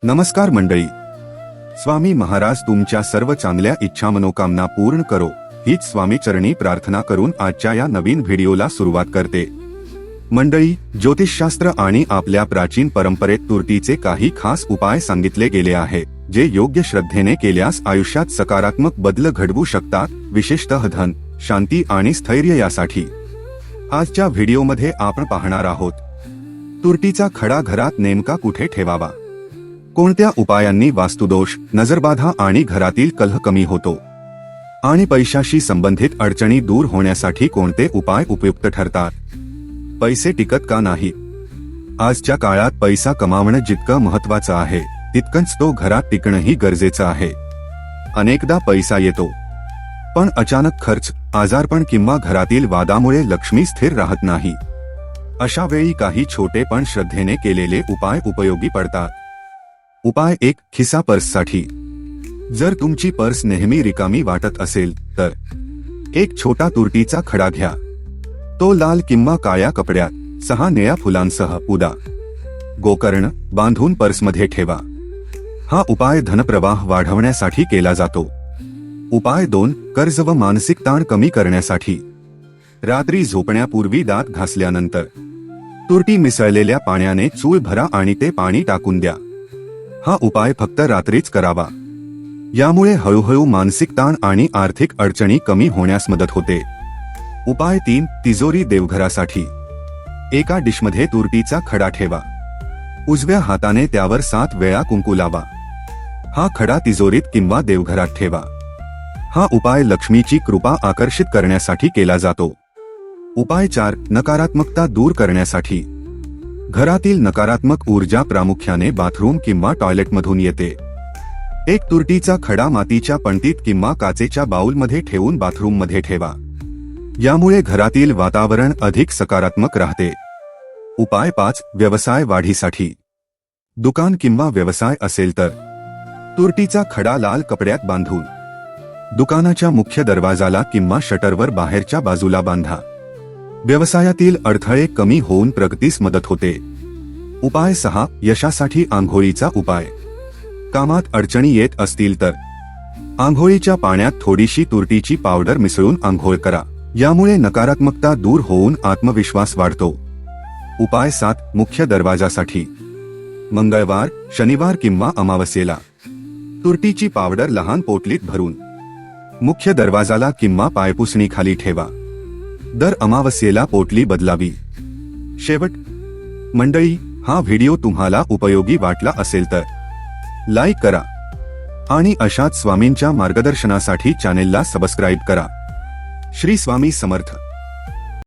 नमस्कार मंडळी. स्वामी महाराज तुमच्या सर्व चांगल्या इच्छा मनोकामना पूर्ण करो हीच स्वामी चरणी प्रार्थना करून आजच्या या नवीन व्हिडिओला सुरुवात करते. मंडळी, ज्योतिषशास्त्र आणि आपल्या प्राचीन परंपरेत तुरटीचे काही खास उपाय सांगितले गेले आहेत, जे योग्य श्रद्धेने केल्यास आयुष्यात सकारात्मक बदल घडवू शकतात, विशेषतः धन, शांती आणि स्थैर्य यासाठी. आजच्या व्हिडिओमध्ये आपण पाहणार आहोत तुरटीचा खडा घरात नेमका कुठे ठेवावा, कोणत्या उपायांनी वास्तुदोष, नजरबाधा आणि घरातील कलह कमी होतो, आणि पैशाशी संबंधित अडचणी दूर होण्यासाठी कोणते उपाय उपयुक्त ठरतात. पैसे टिकत का नाही? आजच्या काळात पैसा कमावणं जितकं महत्त्वाचं आहे, तितकंच तो घरात टिकणंही गरजेचं आहे. अनेकदा पैसा येतो, पण अचानक खर्च, आजारपण किंवा घरातील वादामुळे लक्ष्मी स्थिर राहत नाही. अशा वेळी काही छोटे पण श्रद्धेने केलेले उपाय उपयोगी पडतात. उपाय 1. खिसा पर्ससाठी. जर तुमची पर्स नेहमी रिकामी वाटत असेल तर एक छोटा तुरटीचा खडा घ्या. तो लाल किंवा काळ्या कपड्यात 6 निळ्या फुलांसह उदा गोकर्ण बांधून पर्समध्ये ठेवा. हा उपाय धनप्रवाह वाढवण्यासाठी केला जातो. उपाय 2. कर्ज व मानसिक ताण कमी करण्यासाठी. रात्री झोपण्यापूर्वी दात घासल्यानंतर तुरटी मिसळलेल्या पाण्याने चूळ भरा आणि ते पाणी टाकून द्या. हा उपाय फक्त रात्रीच करावा. यामुळे हळूहळू मानसिक ताण आणि आर्थिक अडचणी कमी होण्यास मदत होते. उपाय 3. तिजोरी देवघरासाठी. एका डिशमध्ये तुरटीचा खडा ठेवा. उजव्या हाताने त्यावर 7 वेळा कुंकू लावा. हा खडा तिजोरीत किंवा देवघरात ठेवा. हा उपाय लक्ष्मीची कृपा आकर्षित करण्यासाठी केला जातो. उपाय 4. नकारात्मकता दूर करण्यासाठी. घरातील नकारात्मक ऊर्जा प्रामुख्याने बाथरूम किंवा टॉयलेटमधून येते. एक तुरटीचा खडा मातीच्या पणतीत किंवा काचेच्या बाउलमध्ये ठेवून बाथरूममध्ये ठेवा. यामुळे घरातील वातावरण अधिक सकारात्मक राहते. उपाय 5. व्यवसाय वाढीसाठी. दुकान किंवा व्यवसाय असेल तर तुरटीचा खडा लाल कपड्यात बांधून दुकानाच्या मुख्य दरवाजाला किंवा शटरवर बाहेरच्या बाजूला बांधा. व्यवसायातील अडथळे कमी होऊन प्रगतीस मदत होते. उपाय 6. यशासाठी आंघोळीचा उपाय. कामात अडचणी येत असतील तर आंघोळीच्या पाण्यात थोडीशी तुरटीची पावडर मिसळून आंघोळ करा. यामुळे नकारात्मकता दूर होऊन आत्मविश्वास वाढतो. उपाय 7. मुख्य दरवाजासाठी. मंगळवार, शनिवार किंवा अमावस्येला तुरटीची पावडर लहान पोटलीत भरून मुख्य दरवाजाला किंवा पायपुसणीखाली ठेवा. दर अमावस्येला पोटली बदलावी. शेवट. मंडळी, हा व्हिडिओ तुम्हाला उपयोगी वाटला असेल तर लाईक करा आणि अशाच स्वामींच्या मार्गदर्शनासाठी चॅनेलला सबस्क्राईब करा. श्री स्वामी समर्थ.